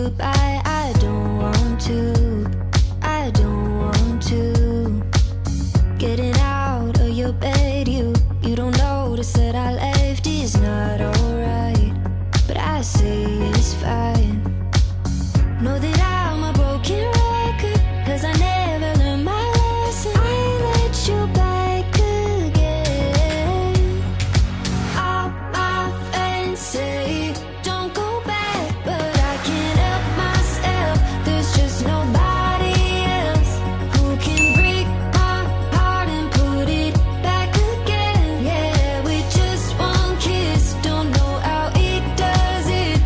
goodbye. I don't want to, I don't want to. Getting out of your bed, you don't notice that I left is not alright, but I say it's fine. Know that I'm a broken record, 'cause I never learned my lesson. I let you back again. All my friends say don't go back, but I can't help myself. There's just nobody else who can break my heart and put it back again. Yeah, with just one kiss, don't know how it does it.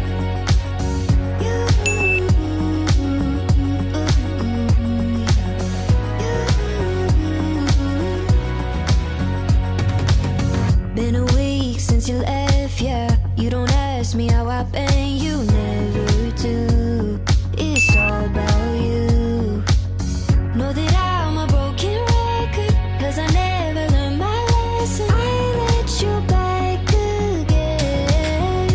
Been a week since you left, yeah. You don't ask me how I've been, you never do. It's all about you. Know that I'm a broken record, 'cause I never learned my lesson. I let you back again.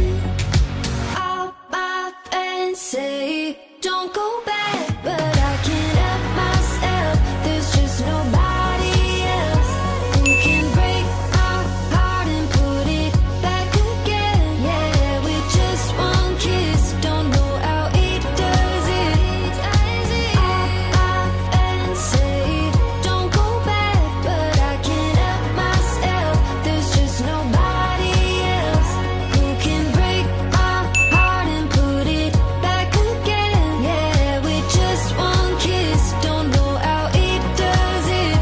All my friends say don't go back, but I can't help myself. There's just nobody else who can break my heart and put it back again. Yeah, with just one kiss, don't know how it does it. All my friends say don't go back, but I can't help myself. There's just nobody else who can break my heart and put it back again. Yeah, with just one kiss, don't know how it does it.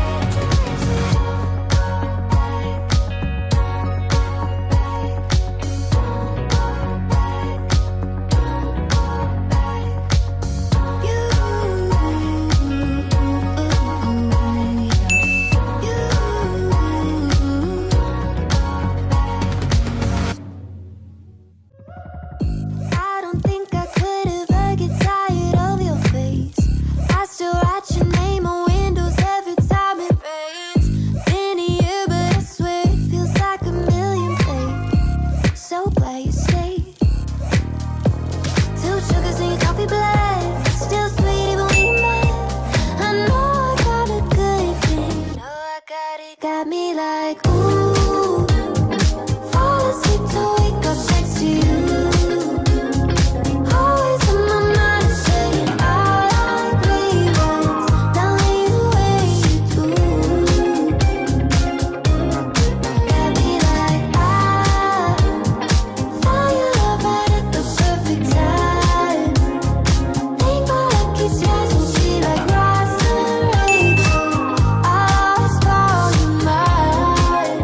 I don't think I could ever get tired of your face. I still write your name on windows every time it rains. Been a year, but I swear it feels like a million days. So glad you stayed. 2 sugars in your coffee black, still sweet even when you're mad. I know I got a good thing, know I got it, got me like ooh. Fall asleep to wake up next to you. Always on my mind, saying I like reruns, telling you way you do. Got me like I found your love right at the perfect time. Think my lucky stars will be like Ross and Rachel. I always call you mine.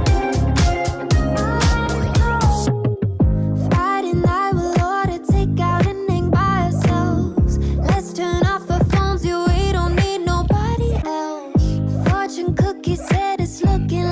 Friday night we'll order takeout and hang by ourselves. Let's turn off our phones, yeah, we don't need nobody else. Fortune cookie said it's looking